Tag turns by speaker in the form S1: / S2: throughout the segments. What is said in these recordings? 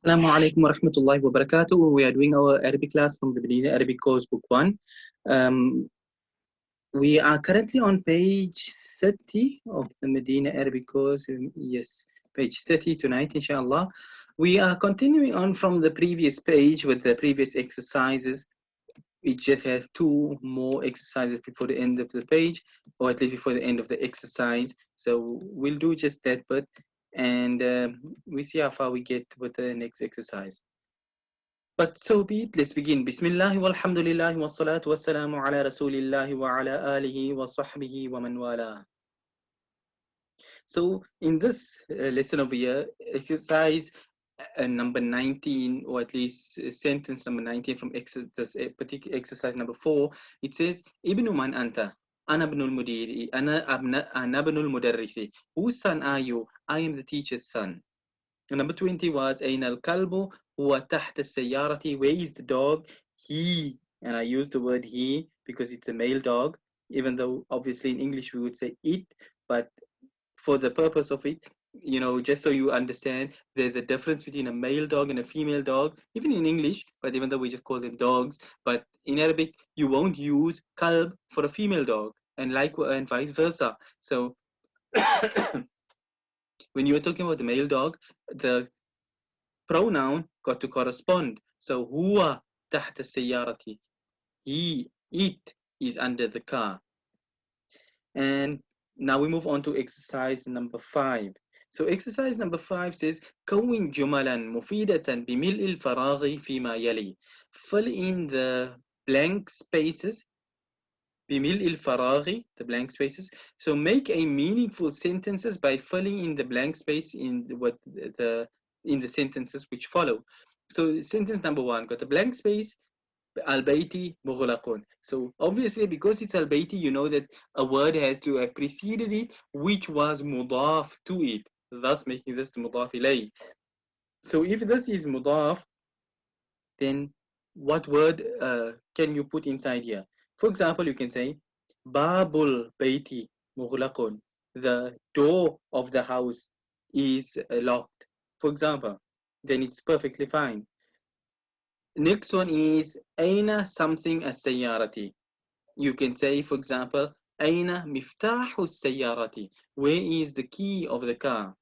S1: Assalamu alaikum wa rahmatullahi wa barakatuh. We are doing our Arabic class from the Medina Arabic course, book 1. Um, we are currently on page 30 of the Medina Arabic course. Yes, page 30 tonight, inshallah. We are continuing on from the previous page with the previous exercises. It just has two more exercises before the end of the page, or at least before the end of the exercise. So we'll do just that, but and we see how far we get with the next exercise. But so be it. Let's begin. Bismillah walhamdulillah wa salatu wa salamu ala rasulillah wa ala alihi wa sahbihi wa man wala. So in this lesson over here, exercise number 19, or at least sentence number 19 from this particular exercise number 4, it says, Ibnu man anta? Ana ibnul mudiri, ana ibnul mudarrisi. Whose son are you? I am the teacher's son. And number 20 was Ain al Kalbu huwa tahta sayyarati. Where is the dog? He, and I use the word he because it's a male dog, even though obviously in English we would say it, but for the purpose of it, just so you understand, there's a difference between a male dog and a female dog, even in English, but even though we just call them dogs, but in Arabic, you won't use kalb for a female dog, and vice versa. So when you're talking about the male dog, the pronoun got to correspond. So huwa tahta sayyarati. It is under the car. And now we move on to exercise number 5. So exercise number 5 says كون جملا مفيدة بملء الفراغ فيما يلي. Fill in the blank spaces. بملء الفراغ, the blank spaces. So make a meaningful sentences by filling in the blank space in the sentences which follow. So sentence number 1 got a blank space. Al-Bayti Mughlaqun. So obviously, because it's Al-Bayti, you know that a word has to have preceded it, which was mudaf to it, thus making this mudaf ilay. So if this is mudaf, then what word can you put inside here? For example, you can say Babul Bayti Mughlaqun. The door of the house is locked, for example. Then it's perfectly fine. Next one is Aina something as-sayyarati. You can say, for example, Aina miftahu as-sayyarati. Where is the key of the car?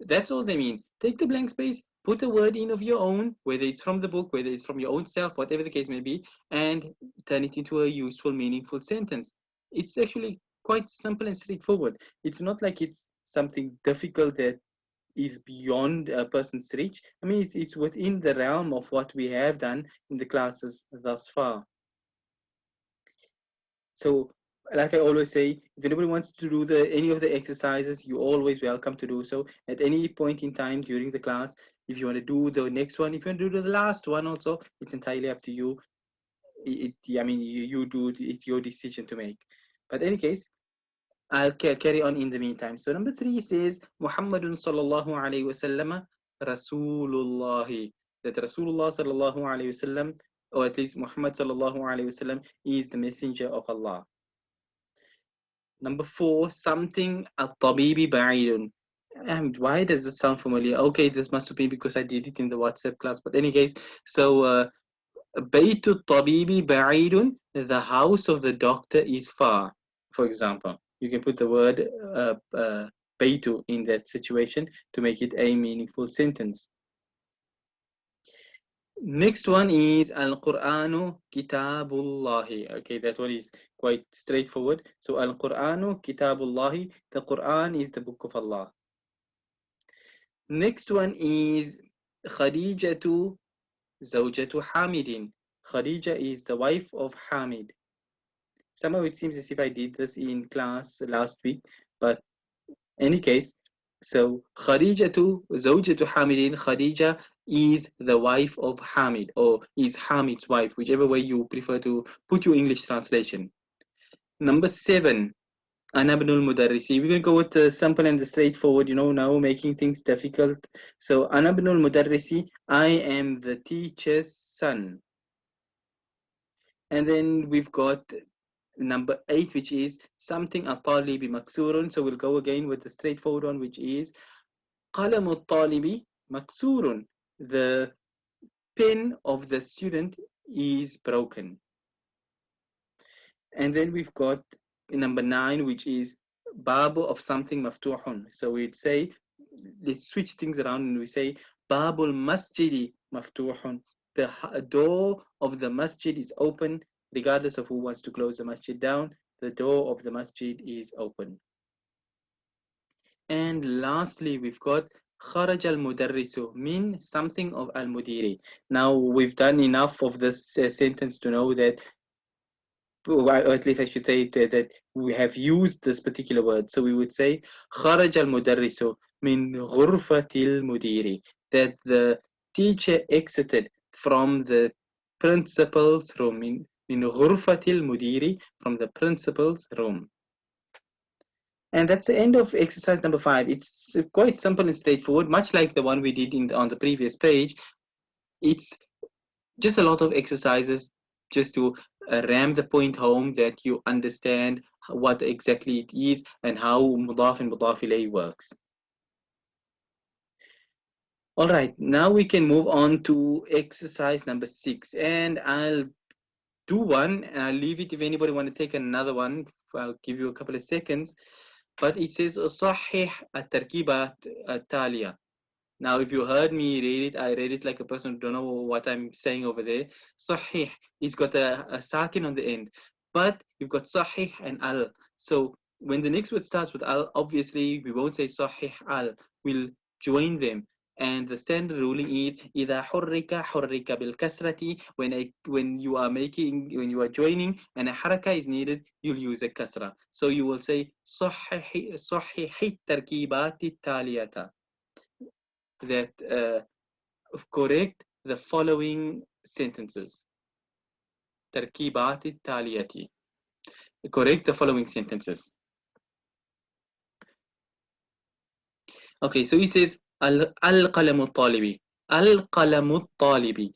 S1: That's all they mean. Take the blank space, put a word in of your own, whether it's from the book, whether it's from your own self, whatever the case may be, and turn it into a useful, meaningful sentence. It's actually quite simple and straightforward. It's not like it's something difficult that is beyond a person's reach. I mean, it's within the realm of what we have done in the classes thus far. So, like I always say, if anybody wants to do any of the exercises, you're always welcome to do so at any point in time during the class. If you want to do the next one, if you want to do the last one also, it's entirely up to you. I mean, you do, it's your decision to make. But in any case, I'll carry on in the meantime. So number 3 says, Muhammadun sallallahu alayhi wasallam Rasulullah. That Rasulullah sallallahu alayhi wasallam, or at least Muhammad sallallahu alayhi wasallam, is the messenger of Allah. Number 4, something at-tabibi ba'idun. Why does this sound familiar? Okay, this must have been because I did it in the WhatsApp class. But in any case, so Baytu tabibi ba'idun, the house of the doctor is far, for example. You can put the word baytu in that situation to make it a meaningful sentence. Next one is Al-Qur'anu Kitabullahi. Okay, that one is quite straightforward. So Al-Qur'anu Kitabullahi, the Qur'an is the book of Allah. Next one is Khadijatu Zawjatu Hamidin. Khadija is the wife of Hamid. Somehow it seems as if I did this in class last week, but in any case, so Khadijatu Zawjatu Hamidin, Khadija is the wife of Hamid, or is Hamid's wife, whichever way you prefer to put your English translation. Number 7, Ana ibnul mudarrisi. We're going to go with the simple and the straightforward, now making things difficult. So Ana ibnul mudarrisi, I am the teacher's son. And then we've got number 8, which is something at-talibi maksurun. So we'll go again with the straightforward one, which is qalamu at-talibi maksurun. the pen of the student is broken. And then we've got number 9, which is babu of something maftuhun. So we'd say, let's switch things around and we say babul masjidi maftuhun. The door of the masjid is open, regardless of who wants to close the masjid down. The door of the masjid is open. And lastly, we've got kharaj al-mudarrisu, mean something of al-mudiri. Now, we've done enough of this sentence to know that, or at least I should say that we have used this particular word. So we would say kharaj al-mudarrisu min ghurfatil mudiri, that the teacher exited from the principal's room, min ghurfatil mudiri, from the principal's room. And that's the end of exercise number 5. It's quite simple and straightforward, much like the one we did on the previous page. It's just a lot of exercises just to ram the point home that you understand what exactly it is and how mudaf and mudaf ilayh works. All right, now we can move on to exercise number 6, and I'll do one and I'll leave it if anybody want to take another one. I'll give you a couple of seconds. But it says صحح التركيبات التالية. Now, if you heard me read it, I read it like a person who don't know what I'm saying over there. Sahih, it's got a sakin on the end, but you've got sahih and al. So when the next word starts with al, obviously we won't say sahih al. We'll join them. And the standard ruling is إذا حرك بالكسرة. When you are joining and a haraka is needed, you'll use a kasra. So you will say صحح التركيبات التالية, that correct the following sentences. تركيبات التالية. Correct the following sentences. Okay, so he says القلم الطالبي. القلم الطالبي.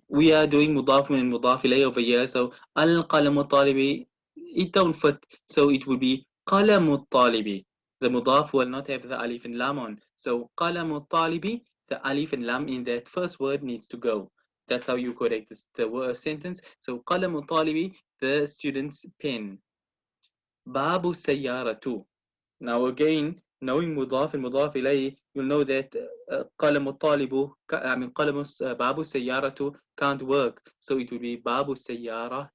S1: We are doing مضاف and مضاف إليه over here. So القلم الطالبي, it don't fit. So it will be قلم الطالبي. The mudaf will not have the alif and lam on. So قلم الطالبي, the alif and lam in that first word needs to go. That's how you correct the word sentence. So قلم الطالبي, the student's pen. باب السيارة. Now again, knowing مضاف and مضاف إليه, you'll know that قلم الطالب, I mean قلم باب السيارة can't work. So it will be باب السيارة,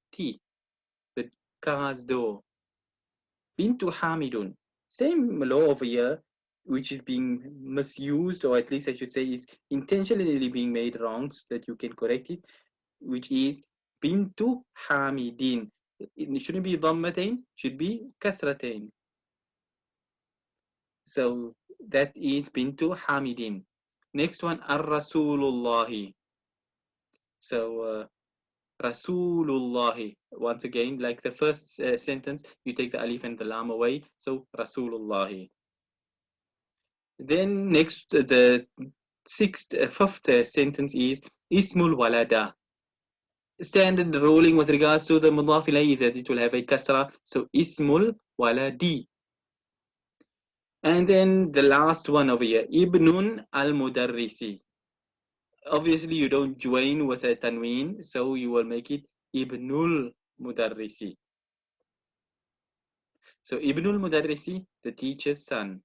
S1: the car's door. بنت حامد. Same law over here, which is being misused, or at least I should say is intentionally being made wrong so that you can correct it, which is bintu hamidin. It shouldn't be dhammatain, should be kasratain. So that is bintu hamidin. Next one, ar-rasulullahi. So Rasulullahi. Once again, like the first sentence, you take the alif and the lam away. So Rasulullahi. Then next, the fifth sentence is Ismul Walada. Standard ruling with regards to the mudaf ilayhi that it will have a kasra. So Ismul Waladi. And then the last one over here, Ibnun al-Mudarrisi. Obviously, you don't join with a tanween, so you will make it Ibnul Mudarrisi. So Ibnul Mudarrisi, the teacher's son.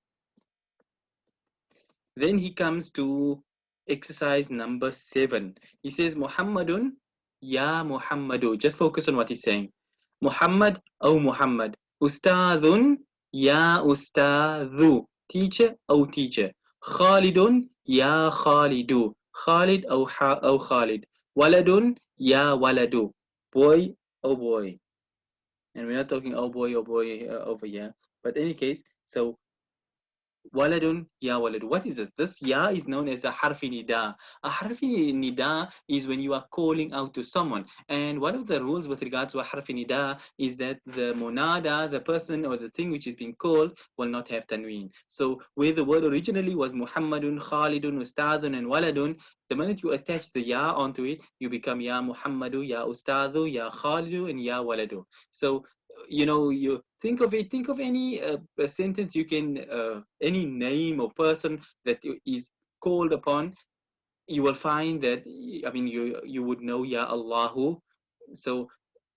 S1: Then he comes to exercise number 7. He says, Muhammadun, ya Muhammadu. Just focus on what he's saying. Muhammad, oh Muhammad. Ustadun, ya Ustadu. Teacher, oh teacher. Khalidun, ya Khalidu. Khalid, oh Khalid. Waladun, ya Waladu. Boy, oh boy. And we're not talking oh boy over here. But in any case, so Waladun ya walad. What is this? This ya is known as a harfi nida. A harfi nida is when you are calling out to someone. And one of the rules with regards to a harfi nida is that the monada, the person or the thing which is being called, will not have tanween. So where the word originally was Muhammadun, Khalidun, Ustadun, and Waladun, the minute you attach the ya onto it, you become ya Muhammadu, ya Ustadu, ya Khalidu, and ya Waladu. So you think of any sentence you can, any name or person that is called upon you will find that, I mean, you would know Ya Allahu. So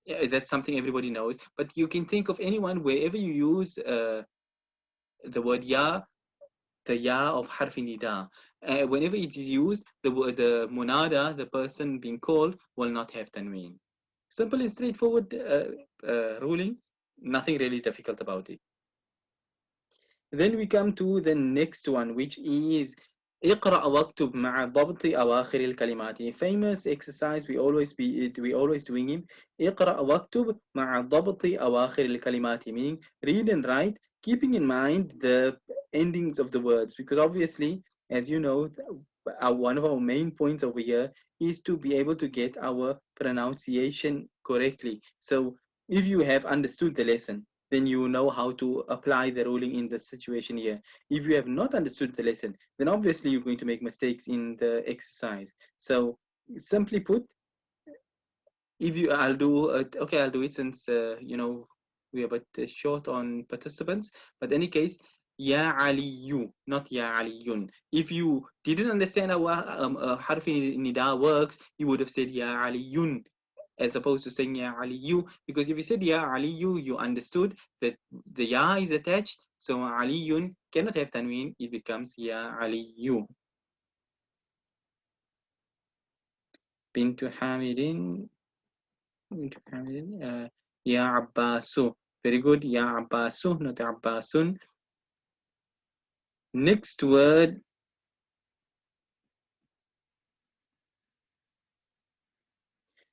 S1: yeah, that's something everybody knows. But you can think of anyone wherever you use the word Ya, the Ya of harf nida. Whenever it is used, the munada, the person being called, will not have tanween. Simple and straightforward ruling. Nothing really difficult about it. Then we come to the next one, which is اقرأ واكتب مع ضبط أواخر الكلمات. A famous exercise we always doing it. اقرأ واكتب مع ضبط أواخر الكلمات, meaning read and write, keeping in mind the endings of the words, because obviously, as you know, one of our main points over here is to be able to get our pronunciation correctly. So if you have understood the lesson, then you know how to apply the ruling in the situation here. If you have not understood the lesson, then obviously you're going to make mistakes in the exercise. So simply put, if you, I'll do, okay, I'll do it since, we are but short on participants. But in any case, Ya Aliyu, not Ya Aliyun. If you didn't understand how harfi nida works, you would have said Ya Aliyun, as opposed to saying Ya Aliyu, because if you said Ya Aliyu, you understood that the Ya is attached, so Aliyun cannot have tanween, it becomes Ya Aliyu. Bintu Hamidin, Ya Abbasu. Very good, Ya Abbasu, not Abbasun. Next word,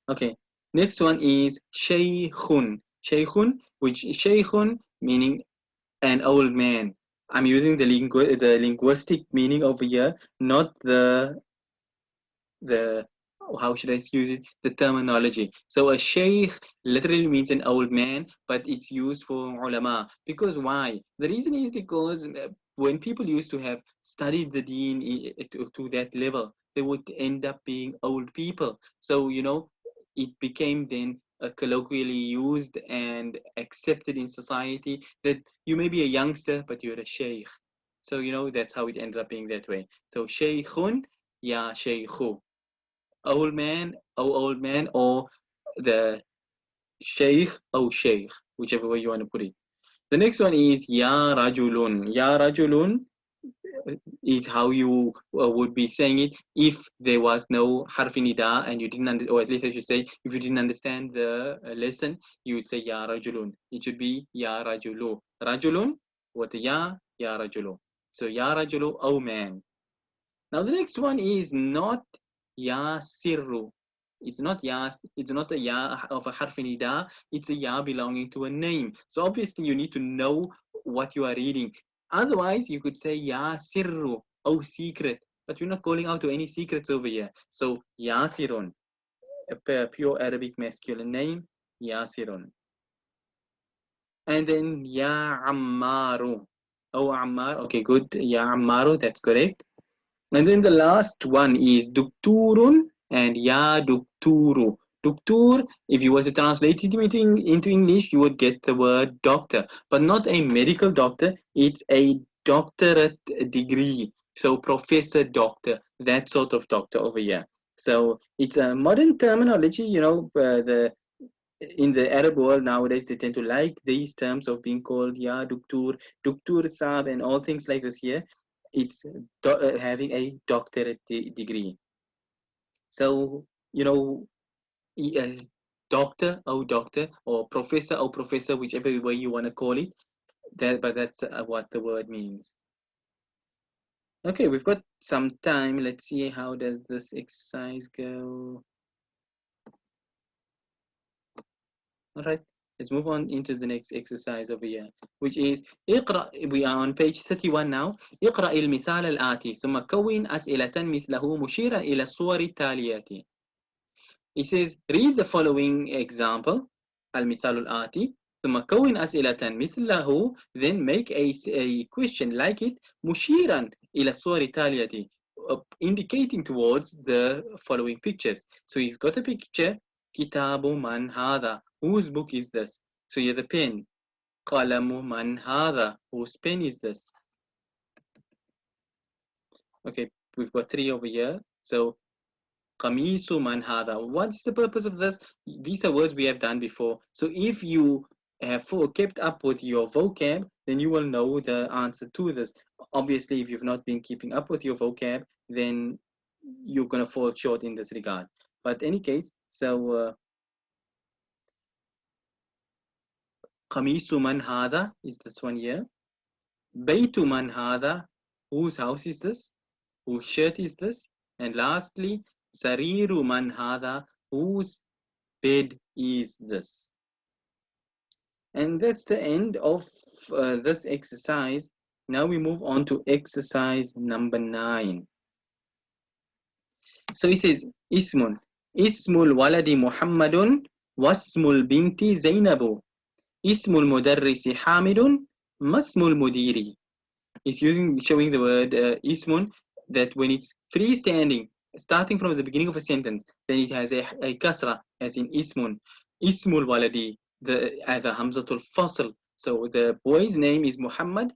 S1: okay. Next one is Shaykhun. Shaykhun, which Shaykhun meaning an old man. I'm using the linguistic meaning over here, not the how should I use it? The terminology. So a sheikh literally means an old man, but it's used for ulama. Because why? The reason is because when people used to have studied the deen to that level, they would end up being old people. So, it became then colloquially used and accepted in society that you may be a youngster, but you're a sheikh. So, that's how it ended up being that way. So, shaykhun, ya shaykhu, old man, or the sheikh, sheikh, whichever way you want to put it. The next one is ya rajulun. Ya rajulun is how you would be saying it if there was no harfi nida and you didn't or at least I should say, if you didn't understand the lesson, you would say ya rajulun. It should be ya rajulu. Rajulun, what ya rajulu. So ya rajulu, oh man. Now the next one is not ya sirru. It's not a ya of a harf nida, it's a ya belonging to a name. So obviously you need to know what you are reading. Otherwise you could say ya sirru, oh secret. But we're not calling out to any secrets over here. So Yasirun, a pure Arabic masculine name, Yasirun. And then Ya Ammaru. Oh Ammar, okay, good. Ya Ammaru, that's correct. And then the last one is Dukturun and Ya Dukturu. Duktur, if you were to translate it into English, you would get the word doctor, but not a medical doctor. It's a doctorate degree. So professor, doctor, that sort of doctor over here. So it's a modern terminology, the in the Arab world nowadays, they tend to like these terms of being called Ya Duktur Saab, and all things like this here. It's having a doctorate degree. So, doctor, doctor, or professor, whichever way you want to call it. But that's what the word means. Okay, we've got some time. Let's see how does this exercise go. All right, let's move on into the next exercise over here, which is we are on page 31 now. اقرأ المثال الآتي ثم كون أسئلة مثله مشيرا إلى الصور التالية. It says, read the following example, المثال الآتي ثم كون أسئلة مثله, then make a question like it, مشيرا إلى الصور التالية, indicating towards the following pictures. So he's got a picture, كتاب من هذا, whose book is this? So you're the pen. قلم من هذا, whose pen is this? Okay, we've got 3 over here. So Qamisu man hadha. What's the purpose of this? These are words we have done before. So if you have kept up with your vocab, then you will know the answer to this. Obviously, if you've not been keeping up with your vocab, then you're going to fall short in this regard. But in any case, so Qamisu man hadha is this one here. Baytu man hadha, whose house is this? Whose shirt is this? And lastly, Sariru man hadha, whose bed is this? And that's the end of this exercise. Now we move on to exercise number 9. So he says, Ismun. Ismul waladi Muhammadun wasmul binti Zainabu. Ismul mudarrisi Hamidun masmul mudiri. He's showing the word ismun, that when it's freestanding, starting from the beginning of a sentence, then it has a kasra, as in ismun. Ismul waladi, as a hamzatul fasl. So the boy's name is Muhammad.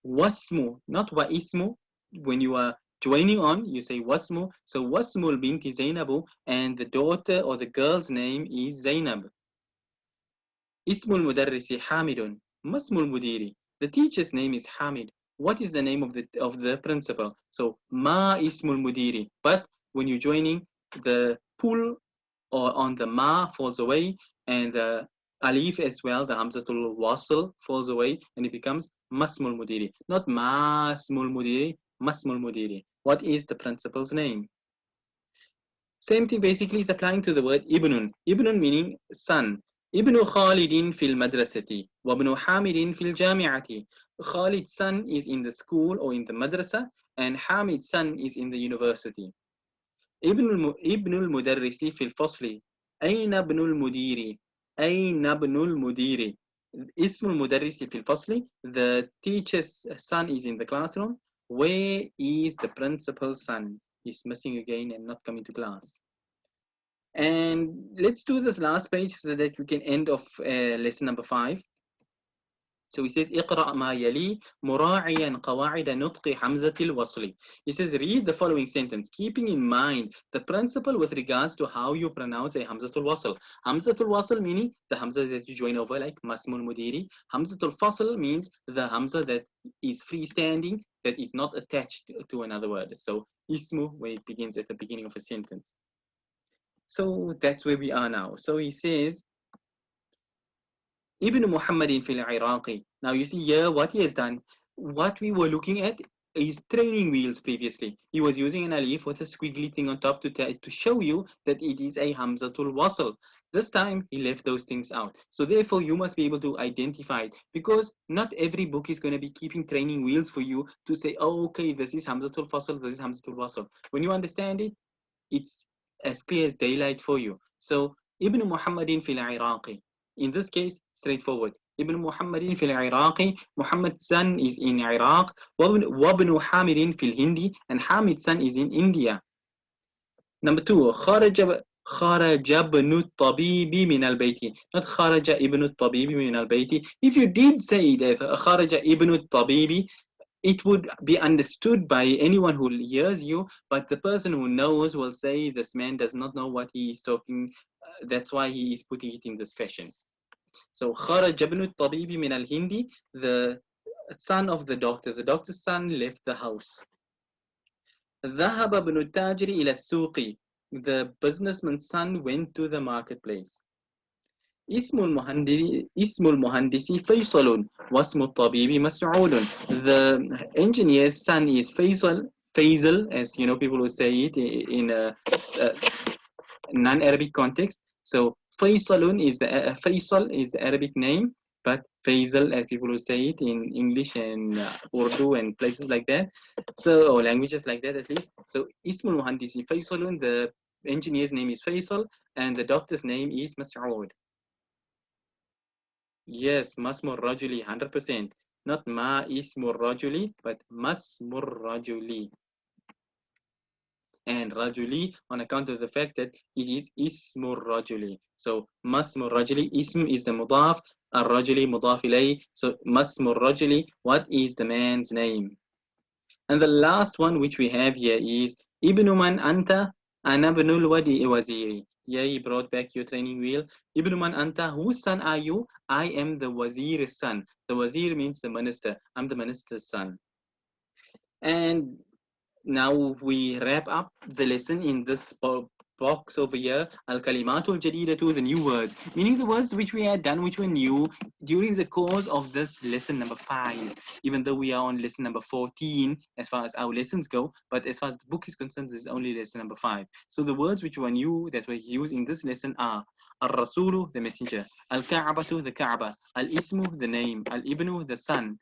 S1: Wasmu, not wa ismu. When you are joining on, you say wasmu. So wasmul binti Zainabu, and the daughter or the girl's name is Zainab. Ismul mudarrisi Hamidun. Masmul mudiri. The teacher's name is Hamid. What is the name of the principal? So ma ismul mudiri. But when you're joining, the pull or on the ma falls away, and the alif as well, the hamzatul wasl, falls away, and it becomes masmul mudiri. Not masmul mudiri, masmul mudiri. What is the principal's name? Same thing basically is applying to the word ibnun. Ibnun meaning son. Ibnu Khalidin fil madrasati wa ibnu Hamidin fil jami'ati. Khalid's son is in the school or in the madrasa, and Hamid's son is in the university. Ibnul mudarrisi fil fasli. Ayna ibnul mudiri. Ayna ibnul mudiri. Ismul mudarrisi fil fasli. The teacher's son is in the classroom. Where is the principal's son? He's missing again and not coming to class. And let's do this last page so that we can end of lesson number 5. So he says, اقرأ ما يلي مراعيا قواعد نطق حمزة الوصل. He says, read the following sentence, keeping in mind the principle with regards to how you pronounce a Hamzatul Wasl. Hamzatul Wasl meaning the Hamza that you join over, like Masmul Mudiri. Hamzatul Fasl means the Hamza that is freestanding, that is not attached to another word. So Ismu, when it begins at the beginning of a sentence. So that's where we are now. So he says, Ibn Muhammadin fil Iraqi. Now you see here what he has done. What we were looking at is training wheels previously. He was using an alif with a squiggly thing on top to show you that it is a Hamzatul Wasl. This time he left those things out. So therefore you must be able to identify it, because not every book is going to be keeping training wheels for you to say, oh, okay, this is Hamzatul Fasl, this is Hamzatul Wasl. When you understand it, it's as clear as daylight for you. So Ibn Muhammadin fil Iraqi. In this case, straightforward. Ibn Muhammadin fil Iraqi. Muhammad's son is in Iraq. Wabnu Hamidin fil Hindi. And Hamid's son is in India. Number 2. خرج ابن الطبيب من البيت. Not خرج ابن الطبيب من البيت. If you did say that خرج ابن الطبيب, it would be understood by anyone who hears you, but the person who knows will say this man does not know what he is talking. That's why he is putting it in this fashion. So خرج ابن الطبيب من الهند, the son of the doctor's son left the house. ذهب ابن التاجر إلى السوق, the businessman's son went to the marketplace. اسم المهندس فيصل واسم الطبيب مسعود. The engineer's son is Faisal, as you know, people will say it in a non-Arabic context. So Faisalun is Faisal is the Arabic name, but Faisal, as people will say it in English and Urdu and places like that. So, or languages like that at least. So Ismul Muhandisi Faisalun, the engineer's name is Faisal, and the doctor's name is Mas'ud. Yes, Masmur Rajuli, 100%. Not Ma Ismur Rajuli, but Masmur Rajuli. And Rajuli on account of the fact that it is Ismur Rajuli. So Masmur Rajuli, Ism is the Mudaf, Ar-Rajuli Mudaf ilay. So Masmur Rajuli, what is the man's name? And the last one which we have here is Ibnu man anta? Ana ibnul waziri. Yeah, he brought back your training wheel. Ibnu man anta? Whose son are you? I am the wazir's son. The wazir means the minister. I'm the minister's son. And now we wrap up the lesson in this box over here. Al kalimatul jadidatu, the new words, meaning the words which we had done, which were new during the course of this lesson number 5. Even though we are on lesson number 14 as far as our lessons go, but as far as the book is concerned, this is only lesson number 5. So the words which were new that were used in this lesson are al-rasulu, the messenger; al-ka'batu, the Kaaba; al-ismu, the name; al-ibnu, the son,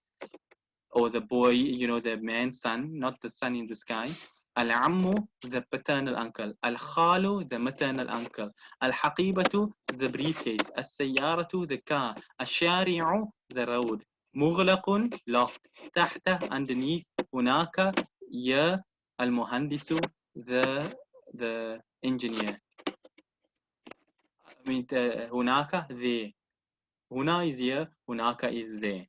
S1: or the boy, the man's son, not the sun in the sky. Al-ammu, the paternal uncle. Al-khalu, the maternal uncle. Al-haqibatu, the briefcase. Al-sayyaratu, the car. Al-shari'u, the road. Mughlaqun, locked. Tahta, underneath. Hunaka, ya. Al-muhandisu, the engineer. I mean, hunaka, there. Huna is here, hunaka is there.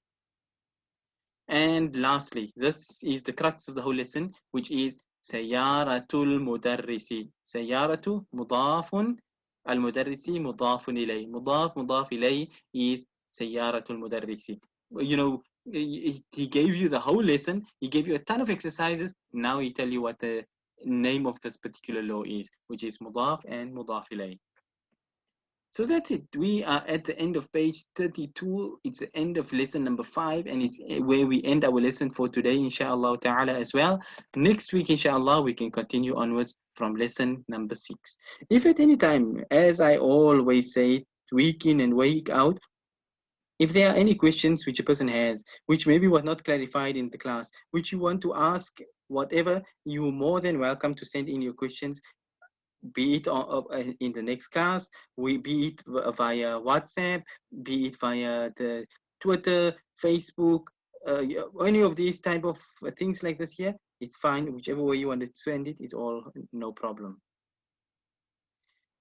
S1: And lastly, this is the crux of the whole lesson, which is Sayyaratul Mudarrisi. Sayyaratu mudafun, al mudarrisi mudafun ilay. Mudaf ilay is Sayyaratul Mudarrisi. He gave you the whole lesson, he gave you a ton of exercises. Now he tell you what the name of this particular law is, which is mudaf and mudaf ilay. So that's it. We are at the end of page 32. It's the end of lesson number 5, and it's where we end our lesson for today, inshallah ta'ala, as well. Next week, inshallah, we can continue onwards from lesson number 6. If at any time, as I always say, week in and week out, if there are any questions which a person has, which maybe was not clarified in the class, which you want to ask, whatever, you're more than welcome to send in your questions, be it in the next class, be it via WhatsApp, be it via the Twitter, Facebook, any of these type of things like this here, it's fine. Whichever way you want to send it, it's all no problem.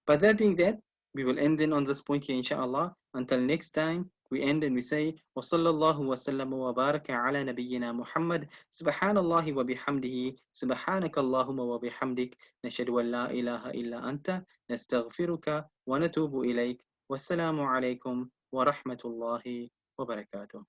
S1: But that being that, we will end then on this point here, inshallah. Until next time, we end and we say, وصلى الله وسلم وبارك على نبينا محمد سبحان الله وبحمده سبحانك اللهم وبحمدك نشهد أن لا إله إلا أنت نستغفرك ونتوب إليك والسلام عليكم ورحمة الله وبركاته.